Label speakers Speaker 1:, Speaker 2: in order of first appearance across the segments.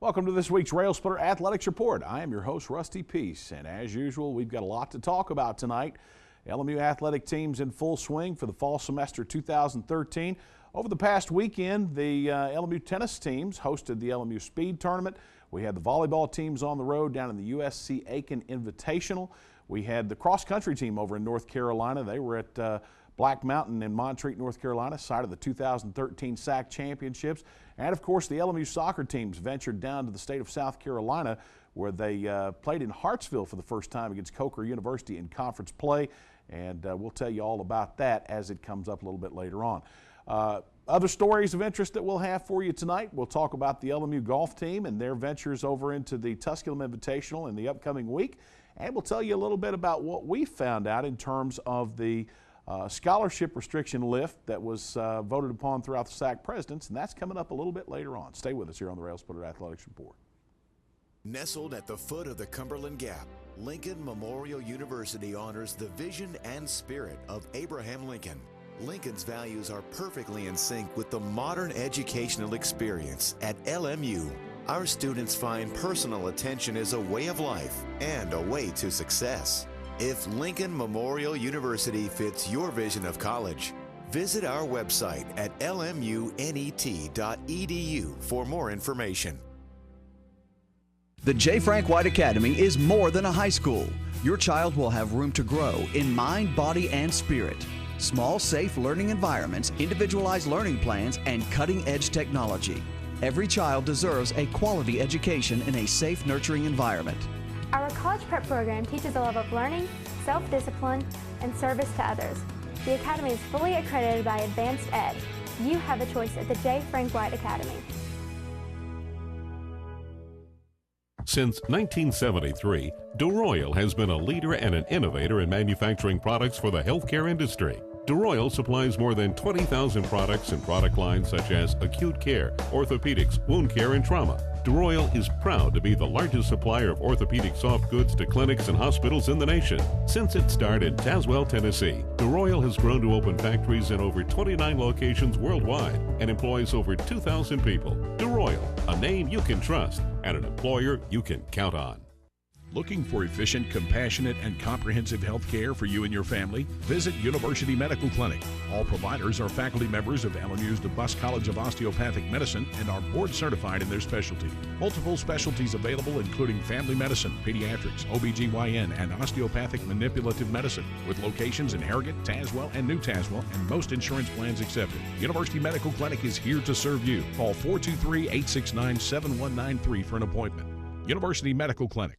Speaker 1: Welcome to this week's Railsplitter Athletics Report. I am your host, Rusty Peace, and as usual, we've got a lot to talk about tonight. LMU athletic teams in full swing for the fall semester 2013. Over the past weekend, the LMU tennis teams hosted the LMU Speed Tournament. We had the volleyball teams on the road down in the USC Aiken Invitational. We had the cross-country team over in North Carolina. They were at Black Mountain in Montreat, North Carolina, site of the 2013 SAC Championships. And of course, the LMU soccer teams ventured down to the state of South Carolina, where they played in Hartsville for the first time against Coker University in conference play. And we'll tell you all about that as it comes up a little bit later on. Other stories of interest that we'll have for you tonight, we'll talk about the LMU golf team and their ventures over into the Tusculum Invitational in the upcoming week. And we'll tell you a little bit about what we found out in terms of the scholarship restriction lift that was voted upon throughout the SAC presidents, and that's coming up a little bit later on. Stay with us here on the Railsplitter Athletics Report.
Speaker 2: Nestled at the foot of the Cumberland Gap, Lincoln Memorial University honors the vision and spirit of Abraham Lincoln. Lincoln's values are perfectly in sync with the modern educational experience at LMU. Our students find personal attention is a way of life and a way to success. If Lincoln Memorial University fits your vision of college, visit our website at lmunet.edu for more information.
Speaker 3: The J. Frank White Academy is more than a high school. Your child will have room to grow in mind, body, and spirit. Small, safe learning environments, individualized learning plans, and cutting-edge technology. Every child deserves a quality education in a safe, nurturing environment.
Speaker 4: Our college prep program teaches a love of learning, self-discipline, and service to others. The Academy is fully accredited by Advanced Ed. You have a choice at the J. Frank White Academy.
Speaker 5: Since 1973, DeRoyal has been a leader and an innovator in manufacturing products for the healthcare industry. DeRoyal supplies more than 20,000 products and product lines such as acute care, orthopedics, wound care, and trauma. DeRoyal is proud to be the largest supplier of orthopedic soft goods to clinics and hospitals in the nation. Since its start in Tazewell, Tennessee, DeRoyal has grown to open factories in over 29 locations worldwide and employs over 2,000 people. DeRoyal, a name you can trust and an employer you can count on.
Speaker 6: Looking for efficient, compassionate, and comprehensive health care for you and your family? Visit University Medical Clinic. All providers are faculty members of LMU's DeBus College of Osteopathic Medicine and are board certified in their specialty. Multiple specialties available including family medicine, pediatrics, OBGYN, and osteopathic manipulative medicine, with locations in Harrogate, Tazewell, and New Tazewell, and most insurance plans accepted. University Medical Clinic is here to serve you. Call 423-869-7193 for an appointment. University Medical Clinic.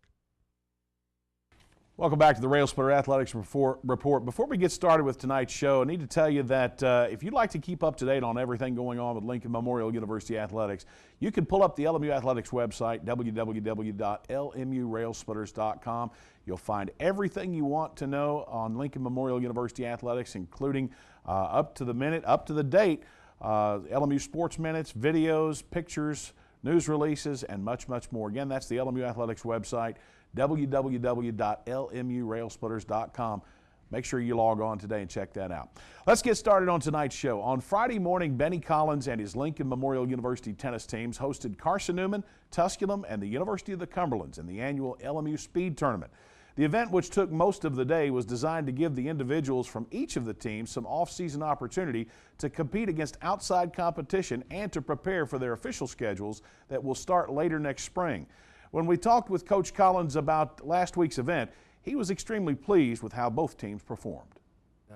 Speaker 1: Welcome back to the Railsplitter Athletics Report. Before we get started with tonight's show, I need to tell you that if you'd like to keep up to date on everything going on with Lincoln Memorial University Athletics, you can pull up the LMU Athletics website, www.lmurailsplitters.com. You'll find everything you want to know on Lincoln Memorial University Athletics, including up to the minute, up to the date, LMU sports minutes, videos, pictures, news releases, and much, much more. Again, that's the LMU Athletics website, www.lmurailsplitters.com. Make sure you log on today and check that out. Let's get started on tonight's show. On Friday morning, Benny Collins and his Lincoln Memorial University tennis teams hosted Carson Newman, Tusculum, and the University of the Cumberlands in the annual LMU Speed Tournament. The event, which took most of the day, was designed to give the individuals from each of the teams some off-season opportunity to compete against outside competition and to prepare for their official schedules that will start later next spring. When we talked with Coach Collins about last week's event, he was extremely pleased with how both teams performed.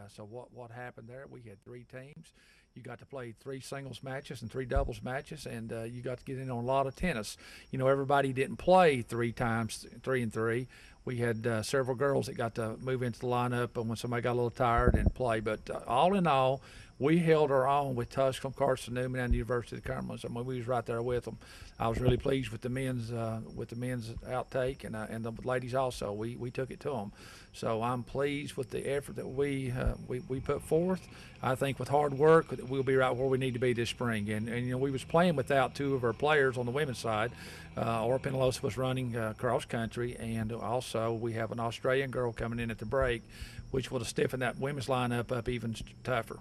Speaker 7: So what happened there, we had three teams. You got to play 3 singles matches and 3 doubles matches, and you got to get in on a lot of tennis. You know, everybody didn't play 3 times, 3 and 3. We had several girls that got to move into the lineup when somebody got a little tired and play. But all in all, we held our own with Tusculum, Carson Newman, and the University of the Cumberlands. I mean, we was right there with them. I was really pleased with the men's outtake, and the ladies also. We took it to them. So I'm pleased with the effort that we put forth. I think with hard work, we'll be right where we need to be this spring. And you know, we was playing without 2 of our players on the women's side. Ora Penalosa was running cross country, and also we have an Australian girl coming in at the break, which will stiffen that women's lineup up even tougher.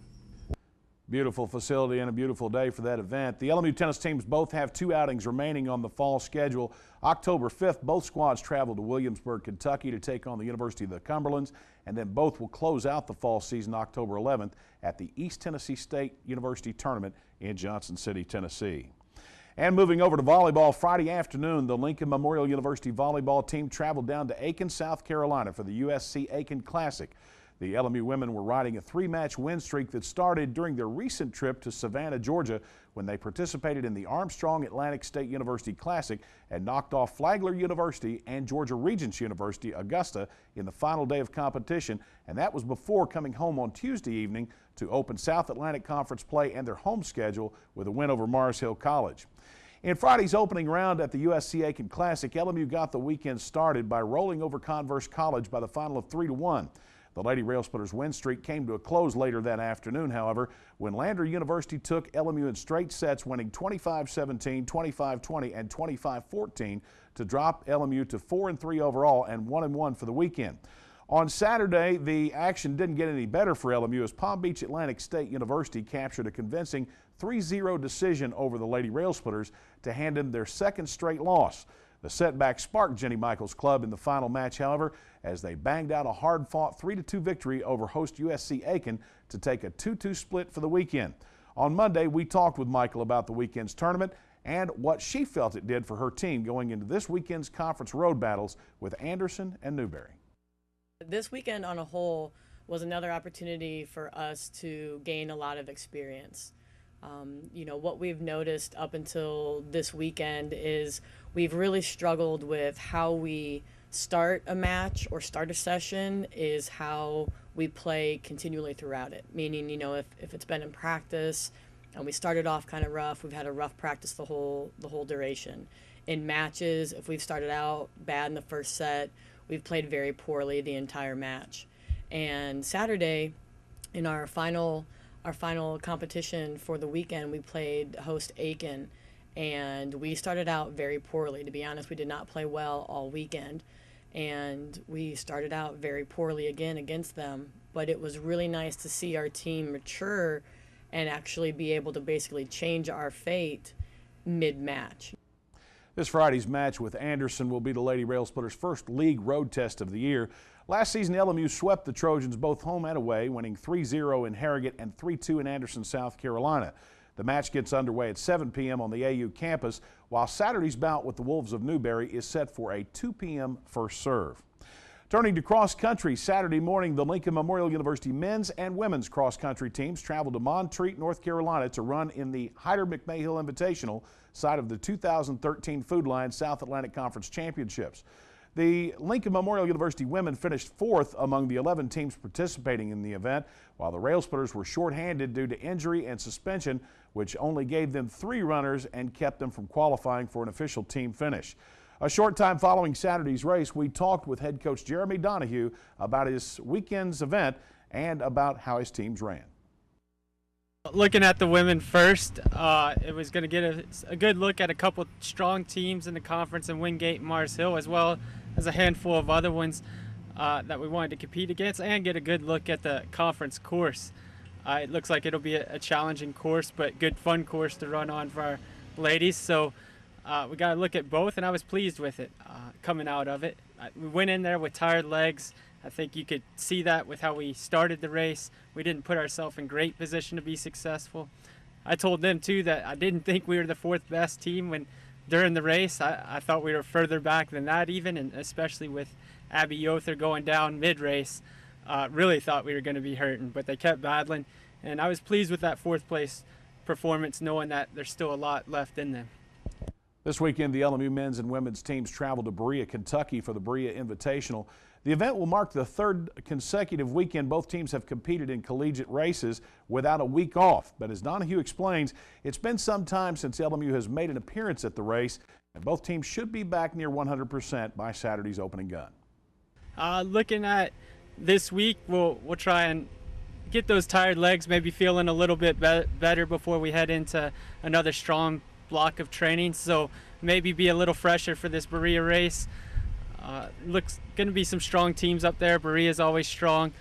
Speaker 1: Beautiful facility and a beautiful day for that event. The LMU tennis teams both have 2 outings remaining on the fall schedule. October 5th, both squads travel to Williamsburg, Kentucky to take on the University of the Cumberlands, and then both will close out the fall season October 11th at the East Tennessee State University Tournament in Johnson City, Tennessee. And moving over to volleyball, Friday afternoon, the Lincoln Memorial University volleyball team traveled down to Aiken, South Carolina for the USC Aiken Classic. The LMU women were riding a 3-match win streak that started during their recent trip to Savannah, Georgia, when they participated in the Armstrong Atlantic State University Classic and knocked off Flagler University and Georgia Regents University, Augusta, in the final day of competition. And that was before coming home on Tuesday evening to open South Atlantic Conference play and their home schedule with a win over Mars Hill College. In Friday's opening round at the USC Aiken Classic, LMU got the weekend started by rolling over Converse College by the final of 3-1. The Lady Railsplitters win streak came to a close later that afternoon, however, when Lander University took LMU in straight sets, winning 25-17, 25-20, and 25-14 to drop LMU to 4-3 overall and 1-1 for the weekend. On Saturday, the action didn't get any better for LMU as Palm Beach Atlantic State University captured a convincing 3-0 decision over the Lady Railsplitters to hand in their second straight loss. The setback sparked Jenny Michaels' club in the final match, however, as they banged out a hard-fought 3-2 victory over host USC Aiken to take a 2-2 split for the weekend. On Monday, we talked with Michael about the weekend's tournament and what she felt it did for her team going into this weekend's conference road battles with Anderson and Newberry.
Speaker 8: This weekend on a whole was another opportunity for us to gain a lot of experience. You know, what we've noticed up until this weekend is we've really struggled with how we start a match or start a session is how we play continually throughout it. Meaning, you know, if it's been in practice and we started off kind of rough, we've had a rough practice the whole duration. In matches, if we've started out bad in the first set, we've played very poorly the entire match. And Saturday, in our final competition for the weekend, we played host Aiken, and we started out very poorly. To be honest, we did not play well all weekend, and we started out very poorly again against them. But it was really nice to see our team mature and actually be able to basically change our fate mid-match.
Speaker 1: This Friday's match with Anderson will be the Lady Railsplitters' first league road test of the year. Last season, LMU swept the Trojans both home and away, winning 3-0 in Harrogate and 3-2 in Anderson, South Carolina. The match gets underway at 7 p.m. on the AU campus, while Saturday's bout with the Wolves of Newberry is set for a 2 p.m. first serve. Turning to cross country, Saturday morning, the Lincoln Memorial University men's and women's cross country teams traveled to Montreat, North Carolina to run in the Hyder McMahill Invitational, side of the 2013 Food Line South Atlantic Conference Championships. The Lincoln Memorial University women finished 4th among the 11 teams participating in the event, while the Railsplitters were shorthanded due to injury and suspension, which only gave them 3 runners and kept them from qualifying for an official team finish. A short time following Saturday's race, we talked with head coach Jeremy Donahue about his weekend's event and about how his teams ran.
Speaker 9: Looking at the women first, it was going to get a good look at a couple strong teams in the conference in Wingate and Mars Hill, as well as a handful of other ones that we wanted to compete against, and get a good look at the conference course. It looks like it'll be a challenging course, but good fun course to run on for our ladies. So we got to look at both, and I was pleased with it coming out of it. We went in there with tired legs. I think you could see that with how we started the race. We didn't put ourselves in great position to be successful. I told them too that I didn't think we were the 4th best team when during the race. I thought we were further back than that even, and especially with Abby Yother going down mid-race, really thought we were going to be hurting, but they kept battling, and I was pleased with that 4th place performance, knowing that there's still a lot left in them.
Speaker 1: This weekend, the LMU men's and women's teams travel to Berea, Kentucky for the Berea Invitational. The event will mark the 3rd consecutive weekend both teams have competed in collegiate races without a week off. But as Donahue explains, it's been some time since LMU has made an appearance at the race, and both teams should be back near 100% by Saturday's opening gun.
Speaker 9: Looking at this week, we'll try and get those tired legs maybe feeling a little bit better before we head into another strong block of training. So maybe be a little fresher for this Berea race. Looks going to be some strong teams up there. Berea is always strong.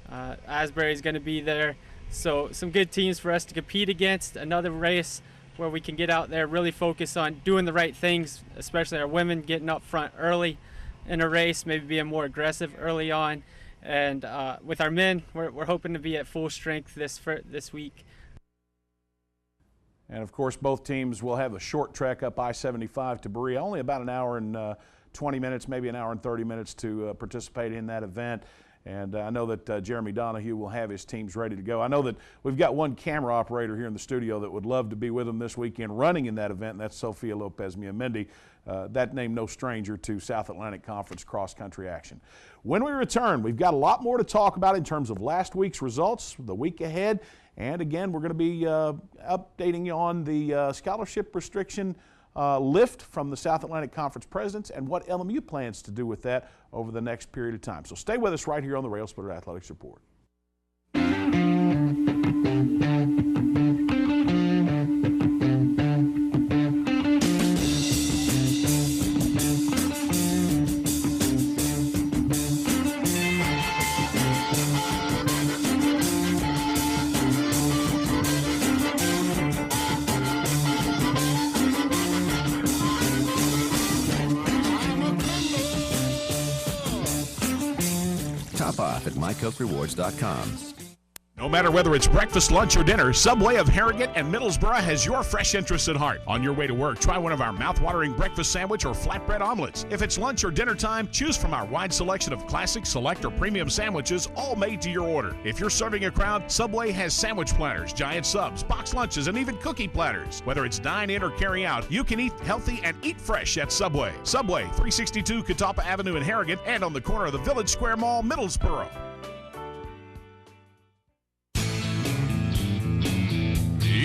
Speaker 9: Asbury's going to be there. So some good teams for us to compete against. Another race where we can get out there, really focus on doing the right things, especially our women getting up front early in a race, maybe being more aggressive early on. And with our men, we're hoping to be at full strength this week.
Speaker 1: And of course, both teams will have a short trek up I-75 to Berea, only about an hour and 20 minutes, maybe an hour and 30 minutes to participate in that event. And I know that Jeremy Donahue will have his teams ready to go. I know that we've got one camera operator here in the studio that would love to be with them this weekend running in that event, and that's Sophia Lopez-Miamendi. That name no stranger to South Atlantic Conference cross-country action. When we return, we've got a lot more to talk about in terms of last week's results, the week ahead, and again, we're going to be updating you on the scholarship restriction lift from the South Atlantic Conference presidents and what LMU plans to do with that over the next period of time. So stay with us right here on the Railsplitter Athletics Report.
Speaker 10: Top off at mycokerewards.com.
Speaker 6: No matter whether it's breakfast, lunch, or dinner, Subway of Harrogate and Middlesboro has your fresh interests at heart. On your way to work, try one of our mouth-watering breakfast sandwich or flatbread omelets. If it's lunch or dinner time, choose from our wide selection of classic, select, or premium sandwiches, all made to your order. If you're serving a crowd, Subway has sandwich platters, giant subs, box lunches, and even cookie platters. Whether it's dine in or carry out, you can eat healthy and eat fresh at Subway. Subway, 362 Catawba Avenue in Harrogate and on the corner of the Village Square Mall, Middlesboro.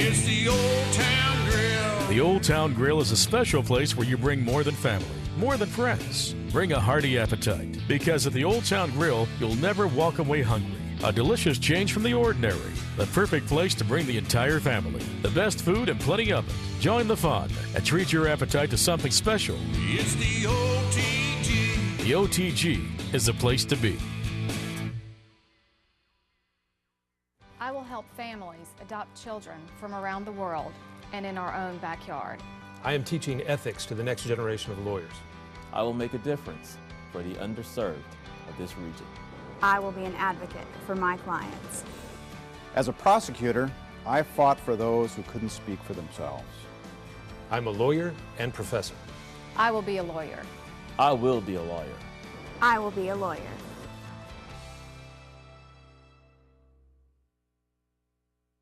Speaker 11: It's the Old Town Grill. The Old Town Grill is a special place where you bring more than family, more than friends. Bring a hearty appetite, because at the Old Town Grill, you'll never walk away hungry. A delicious change from the ordinary. The perfect place to bring the entire family. The best food and plenty of it. Join the fun and treat your appetite to something special. It's the OTG. The OTG is the place to be.
Speaker 12: I will help families adopt children from around the world and in our own backyard.
Speaker 13: I am teaching ethics to the next generation of lawyers.
Speaker 14: I will make a difference for the underserved of this region.
Speaker 15: I will be an advocate for my clients.
Speaker 16: As a prosecutor, I fought for those who couldn't speak for themselves.
Speaker 13: I'm a lawyer and professor.
Speaker 12: I will be a lawyer.
Speaker 14: I will be a lawyer.
Speaker 15: I will be a lawyer.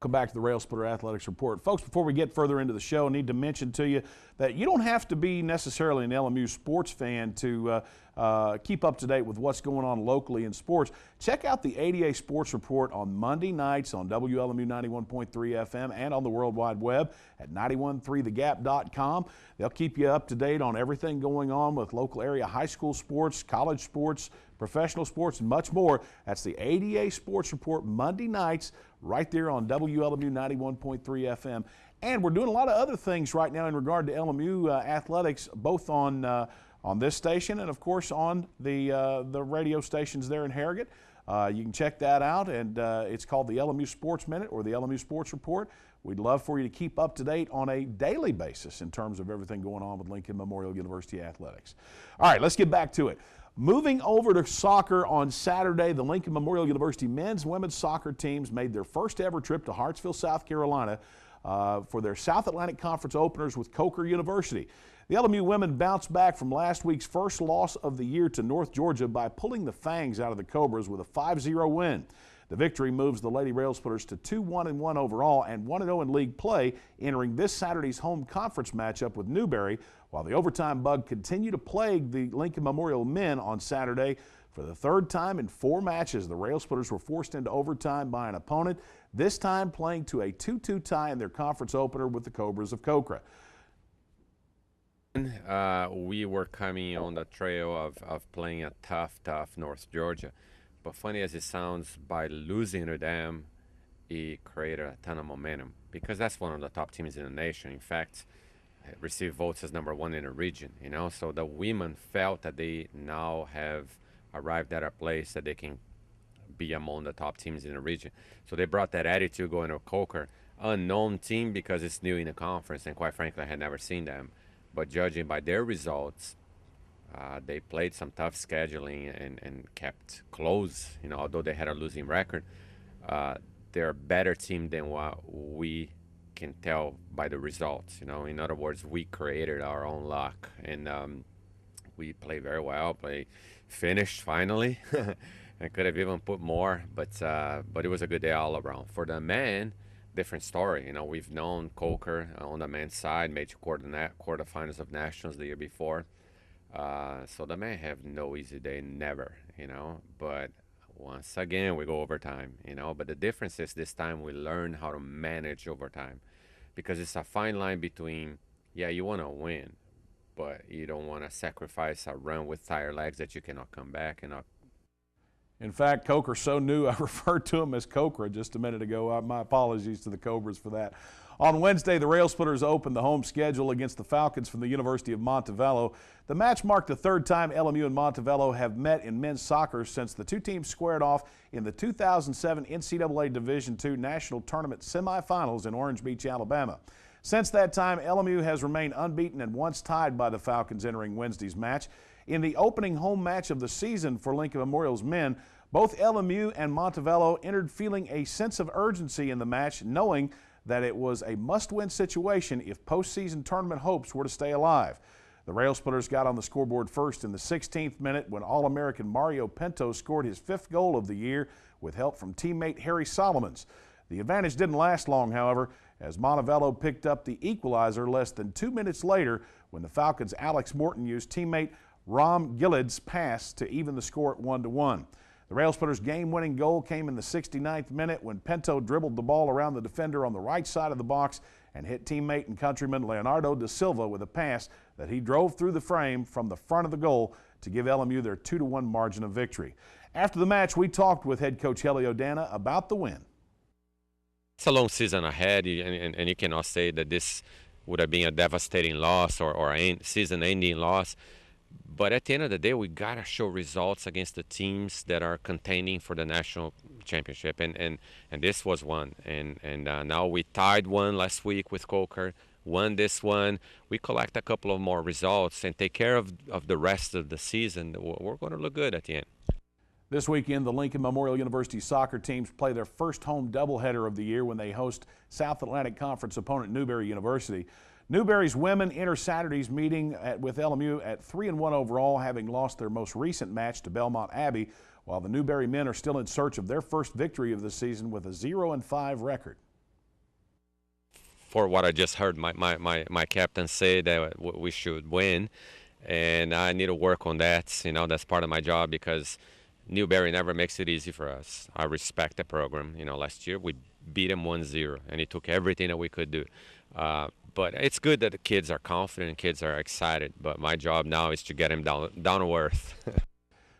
Speaker 1: Welcome back to the Railsplitter Athletics Report. Folks, before we get further into the show, I need to mention to you that you don't have to be necessarily an LMU sports fan to keep up to date with what's going on locally in sports. Check out the ADA Sports Report on Monday nights on WLMU 91.3 FM and on the World Wide Web at 913thegap.com. They'll keep you up to date on everything going on with local area high school sports, college sports, professional sports, and much more. That's the ADA Sports Report Monday nights right there on WLMU 91.3 FM. And we're doing a lot of other things right now in regard to LMU athletics, both on this station and, of course, on the radio stations there in Harrogate. You can check that out, and it's called the LMU Sports Minute or the LMU Sports Report. We'd love for you to keep up to date on a daily basis in terms of everything going on with Lincoln Memorial University athletics. All right, let's get back to it. Moving over to soccer on Saturday, the Lincoln Memorial University men's and women's soccer teams made their first ever trip to Hartsville, South Carolina for their South Atlantic Conference openers with Coker University. The LMU women bounced back from last week's first loss of the year to North Georgia by pulling the Fangs out of the Cobras with a 5-0 win. The victory moves the Lady Railsplitters to 2-1-1 overall and 1-0 in league play, entering this Saturday's home conference matchup with Newberry, while the overtime bug continued to plague the Lincoln Memorial men on Saturday. For the third time in 4 matches, the Railsplitters were forced into overtime by an opponent, this time playing to a 2-2 tie in their conference opener with the Cobras of Kokra.
Speaker 17: We were coming on the trail of playing a tough North Georgia. But funny as it sounds, by losing to them, it created a ton of momentum because that's one of the top teams in the nation. In fact, received votes as #1 in the region, you know. So the women felt that they now have arrived at a place that they can be among the top teams in the region. So they brought that attitude going to Coker. Unknown team because it's new in the conference, and quite frankly, I had never seen them. But judging by their results, they played some tough scheduling and kept close. You know, although they had a losing record, they're a better team than what we can tell by the results. You know, in other words, we created our own luck, and we played very well. Finished finally. I could have even put more, but it was a good day all around. For the men, different story. You know, we've known Coker on the men's side, made quarterfinals of nationals the year before. So the men have no easy day, never. You know, but once again we go overtime. You know, but the difference is this time we learn how to manage overtime, because it's a fine line between, yeah, you want to win, but you don't want to sacrifice a run with tired legs that you cannot come back and not.
Speaker 1: In fact, Coker so new, I referred to him as Cocra just a minute ago. My apologies to the Cobras for that. On Wednesday, the Railsplitters opened the home schedule against the Falcons from the University of Montevallo. The match marked the third time LMU and Montevallo have met in men's soccer since the two teams squared off in the 2007 NCAA Division II National Tournament semifinals in Orange Beach, Alabama. Since that time, LMU has remained unbeaten and once tied by the Falcons entering Wednesday's match. In the opening home match of the season for Lincoln Memorial's men, both LMU and Montevallo entered feeling a sense of urgency in the match, knowing that it was a must-win situation if postseason tournament hopes were to stay alive. The Railsplitters got on the scoreboard first in the 16th minute when All-American Mario Pinto scored his 5th goal of the year with help from teammate Harry Solomons. The advantage didn't last long, however, as Montevallo picked up the equalizer less than 2 minutes later when the Falcons' Alex Morton used teammate Ram Gillad's pass to even the score at 1-1. The Railsplitters' game-winning goal came in the 69th minute when Pinto dribbled the ball around the defender on the right side of the box and hit teammate and countryman Leonardo da Silva with a pass that he drove through the frame from the front of the goal to give LMU their 2-1 margin of victory. After the match, we talked with head coach Helio Dana about the win.
Speaker 17: It's a long season ahead, and you cannot say that this would have been a devastating loss or a season-ending loss. But at the end of the day, we got to show results against the teams that are contending for the national championship. And this was one. And now we tied one last week with Coker, won this one. We collect a couple of more results and take care of the rest of the season. We're going to look good at the end.
Speaker 1: This weekend, the Lincoln Memorial University soccer teams play their first home doubleheader of the year when they host South Atlantic Conference opponent Newberry University. Newberry's women enter Saturday's meeting with LMU at 3-1 overall, having lost their most recent match to Belmont Abbey, while the Newberry men are still in search of their first victory of the season with a 0-5 record.
Speaker 17: For what I just heard my captain say that we should win, and I need to work on that. You know, that's part of my job because Newberry never makes it easy for us. I respect the program. You know, last year we beat them 1-0, and it took everything that we could do. But it's good that the kids are confident and kids are excited. But my job now is to get them down to earth.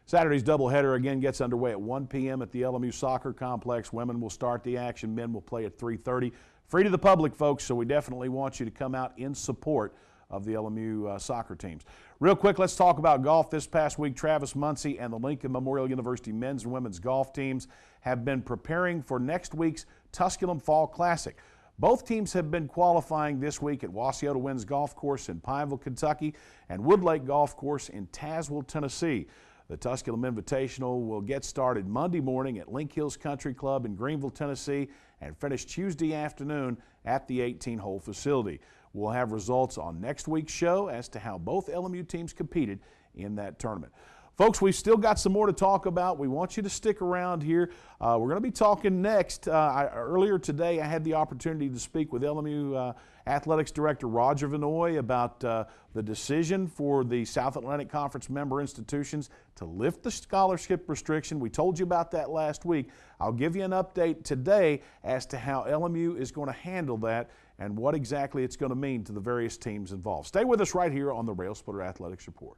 Speaker 1: Saturday's doubleheader again gets underway at 1 p.m. at the LMU Soccer Complex. Women will start the action. Men will play at 3:30. Free to the public, folks, so we definitely want you to come out in support of the LMU soccer teams. Real quick, let's talk about golf. This past week, Travis Muncie and the Lincoln Memorial University men's and women's golf teams have been preparing for next week's Tusculum Fall Classic. Both teams have been qualifying this week at Wasiota Winds Golf Course in Pineville, Kentucky, and Woodlake Golf Course in Tazewell, Tennessee. The Tusculum Invitational will get started Monday morning at Link Hills Country Club in Greenville, Tennessee, and finish Tuesday afternoon at the 18-hole facility. We'll have results on next week's show as to how both LMU teams competed in that tournament. Folks, we've still got some more to talk about. We want you to stick around here. We're going to be talking next. Earlier today, I had the opportunity to speak with LMU Athletics Director Roger Vanoy about the decision for the South Atlantic Conference member institutions to lift the scholarship restriction. We told you about that last week. I'll give you an update today as to how LMU is going to handle that and what exactly it's going to mean to the various teams involved. Stay with us right here on the Railsplitter Athletics Report.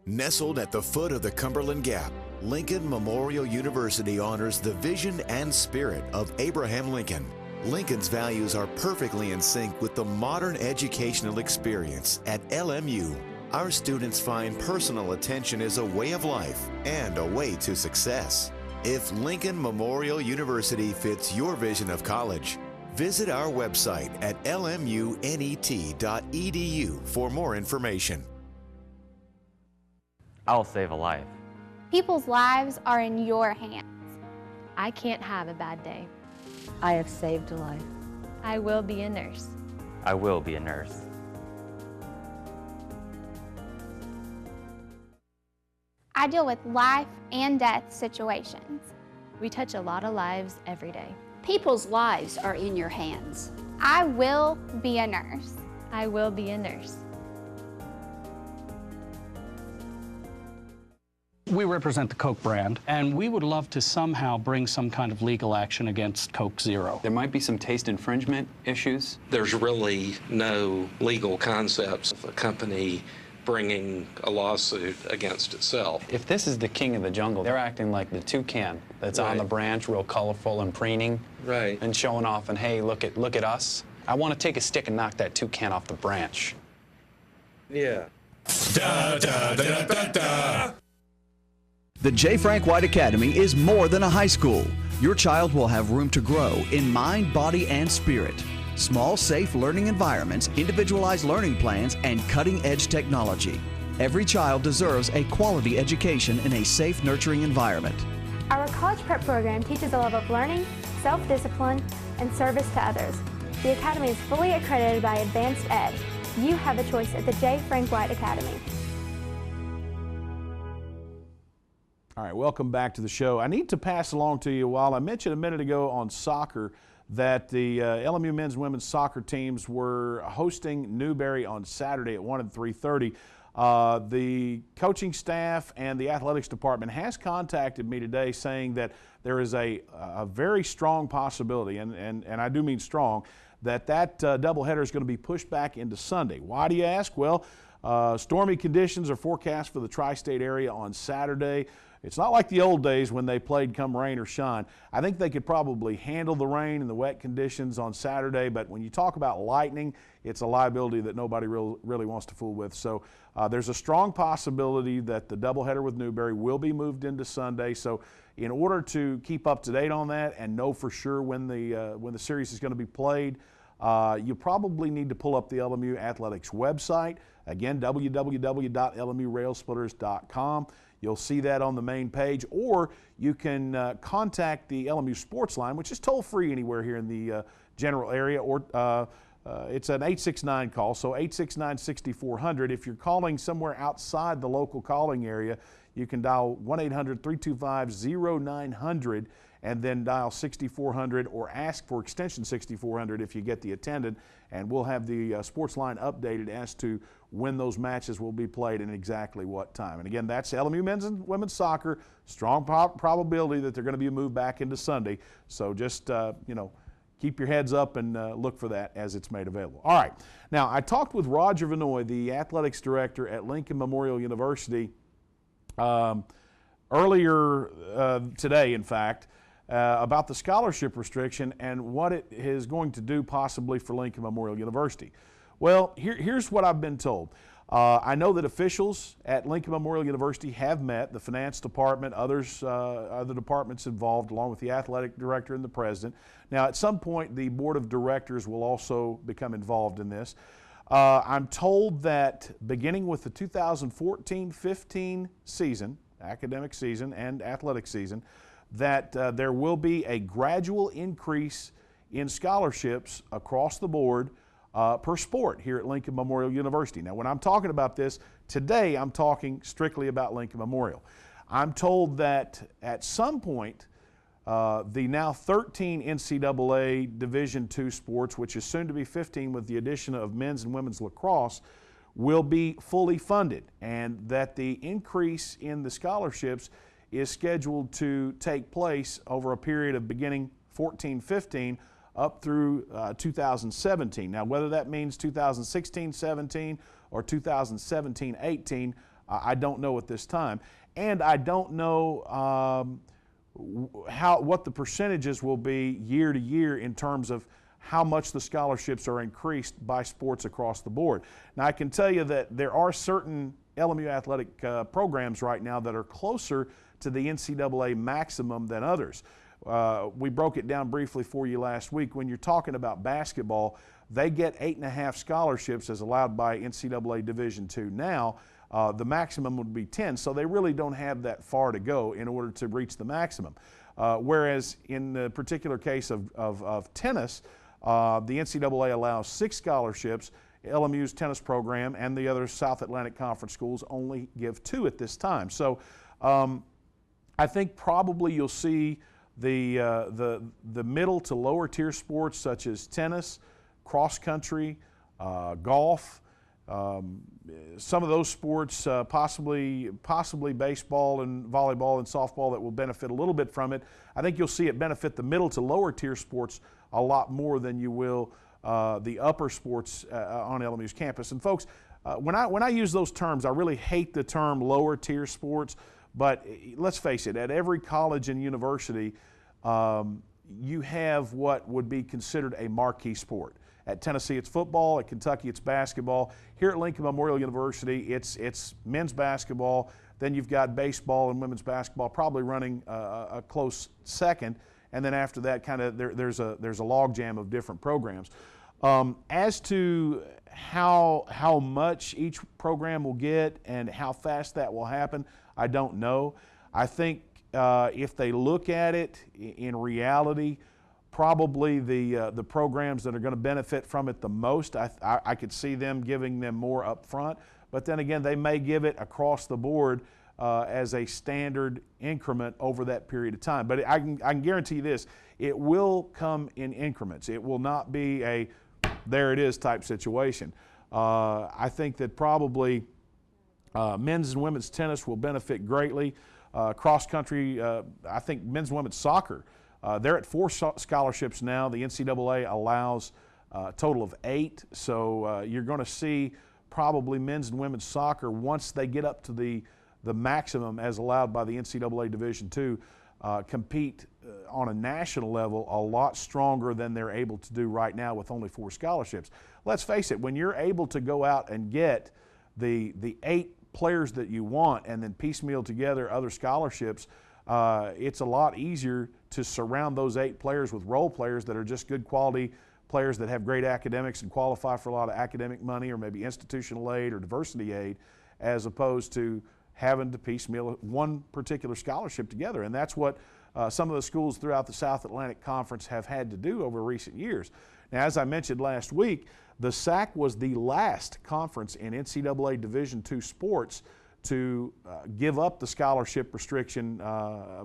Speaker 2: Nestled at the foot of the Cumberland Gap, Lincoln Memorial University honors the vision and spirit of Abraham Lincoln. Lincoln's values are perfectly in sync with the modern educational experience at LMU. Our students find personal attention is a way of life and a way to success. If Lincoln Memorial University fits your vision of college, visit our website at lmunet.edu for more information.
Speaker 18: I'll save a life.
Speaker 4: People's lives are in your hands.
Speaker 19: I can't have a bad day.
Speaker 20: I have saved a life.
Speaker 19: I will be a nurse.
Speaker 18: I will be a nurse.
Speaker 4: I deal with life and death situations.
Speaker 19: We touch a lot of lives every day.
Speaker 20: People's lives are in your hands.
Speaker 4: I will be a nurse.
Speaker 19: I will be a nurse.
Speaker 21: We represent the Coke brand, and we would love to somehow bring some kind of legal action against Coke Zero.
Speaker 22: There might be some taste infringement issues.
Speaker 23: There's really no legal concepts of a company bringing a lawsuit against itself.
Speaker 22: If this is the king of the jungle, they're acting like the toucan that's on the branch, real colorful and preening, and showing off, and hey, look at us. I want to take a stick and knock that toucan off the branch.
Speaker 23: Yeah.
Speaker 10: Da, da, da, da, da.
Speaker 3: The J. Frank White Academy is more than a high school. Your child will have room to grow in mind, body, and spirit. Small, safe learning environments, individualized learning plans, and cutting-edge technology. Every child deserves a quality education in a safe, nurturing environment.
Speaker 4: Our college prep program teaches a love of learning, self-discipline, and service to others. The Academy is fully accredited by Advanced Ed. You have a choice at the J. Frank White Academy.
Speaker 1: All right, welcome back to the show. I need to pass along to you, while I mentioned a minute ago on soccer that the LMU men's and women's soccer teams were hosting Newberry on Saturday at 1 and 3:30. The coaching staff and the athletics department has contacted me today saying that there is a very strong possibility, and I do mean strong, that doubleheader is going to be pushed back into Sunday. Why do you ask? Well, stormy conditions are forecast for the tri-state area on Saturday. It's not like the old days when they played come rain or shine. I think they could probably handle the rain and the wet conditions on Saturday, but when you talk about lightning, it's a liability that nobody really wants to fool with. So there's a strong possibility that the doubleheader with Newberry will be moved into Sunday. So in order to keep up to date on that and know for sure when the series is going to be played, you probably need to pull up the LMU Athletics website. Again, www.lmurailsplitters.com. You'll see that on the main page, or you can contact the LMU Sports Line, which is toll-free anywhere here in the general area, or it's an 869 call, so 869-6400. If you're calling somewhere outside the local calling area, you can dial 1-800-325-0900 and then dial 6400 or ask for extension 6400 if you get the attendant, and we'll have the sports line updated as to when those matches will be played and exactly what time. And again, that's LMU men's and women's soccer. Strong probability that they're going to be moved back into Sunday. So just, keep your heads up and look for that as it's made available. All right. Now, I talked with Roger Vanoy, the athletics director at Lincoln Memorial University, earlier today, in fact, about the scholarship restriction and what it is going to do possibly for Lincoln Memorial University. Well, here's what I've been told. I know that officials at Lincoln Memorial University have met, the finance department, other departments involved, along with the athletic director and the president. Now, at some point, the board of directors will also become involved in this. I'm told that beginning with the 2014-15 season, academic season and athletic season, that there will be a gradual increase in scholarships across the board per sport here at Lincoln Memorial University. Now, when I'm talking about this, today I'm talking strictly about Lincoln Memorial. I'm told that at some point, the now 13 NCAA Division II sports, which is soon to be 15 with the addition of men's and women's lacrosse, will be fully funded, and that the increase in the scholarships is scheduled to take place over a period of beginning 14-15 up through 2017. Now, whether that means 2016-17 or 2017-18, I don't know at this time. And I don't know what the percentages will be year to year in terms of how much the scholarships are increased by sports across the board. Now, I can tell you that there are certain LMU athletic programs right now that are closer to the NCAA maximum than others. We broke it down briefly for you last week. When you're talking about basketball, they get 8.5 scholarships as allowed by NCAA Division II now. The maximum would be 10, so they really don't have that far to go in order to reach the maximum. Whereas in the particular case of tennis, the NCAA allows 6 scholarships. LMU's tennis program and the other South Atlantic Conference schools only give 2 at this time. So I think probably you'll see the middle to lower tier sports such as tennis, cross country, golf, some of those sports, possibly baseball and volleyball and softball that will benefit a little bit from it. I think you'll see it benefit the middle to lower tier sports a lot more than you will the upper sports on LMU's campus. And folks, when I use those terms, I really hate the term lower tier sports, but let's face it, at every college and university, you have what would be considered a marquee sport. At Tennessee, it's football. At Kentucky, it's basketball. Here at Lincoln Memorial University, it's men's basketball. Then you've got baseball and women's basketball probably running a close second. And then after that, kind of there's a logjam of different programs. As to how much each program will get and how fast that will happen, I don't know. I think if they look at it in reality, probably the programs that are going to benefit from it the most, I could see them giving them more up front. But then again, they may give it across the board as a standard increment over that period of time. But I can guarantee you this, it will come in increments. It will not be a there it is type situation. I think that probably men's and women's tennis will benefit greatly. Cross country, I think men's and women's soccer, they're at 4 scholarships now. The NCAA allows a total of 8. So you're going to see probably men's and women's soccer, once they get up to the maximum as allowed by the NCAA Division II, compete on a national level a lot stronger than they're able to do right now with only 4 scholarships. Let's face it, when you're able to go out and get the 8 players that you want and then piecemeal together other scholarships, it's a lot easier to surround those 8 players with role players that are just good quality players that have great academics and qualify for a lot of academic money or maybe institutional aid or diversity aid, as opposed to having to piecemeal one particular scholarship together. And that's what some of the schools throughout the South Atlantic Conference have had to do over recent years. Now, as I mentioned last week, the SAC was the last conference in NCAA Division II sports to give up the scholarship restriction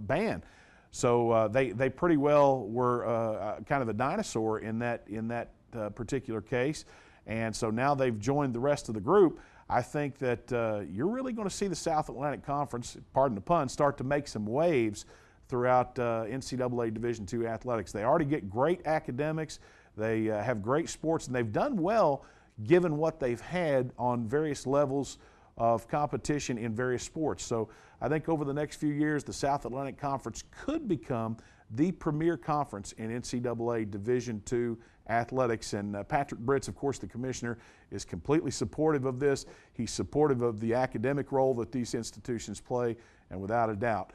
Speaker 1: ban. So they pretty well were kind of a dinosaur in that particular case. And so now they've joined the rest of the group. I think that you're really going to see the South Atlantic Conference, pardon the pun, start to make some waves throughout NCAA Division II athletics. They already get great academics. They have great sports, and they've done well given what they've had on various levels of competition in various sports. So I think over the next few years, the South Atlantic Conference could become the premier conference in NCAA Division II athletics. And Patrick Britz, of course, the commissioner, is completely supportive of this. He's supportive of the academic role that these institutions play, and without a doubt,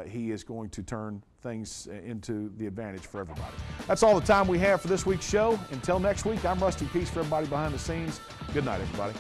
Speaker 1: he is going to turn things into the advantage for everybody. That's all the time we have for this week's show. Until next week, I'm Rusty Peace for everybody behind the scenes. Good night, everybody.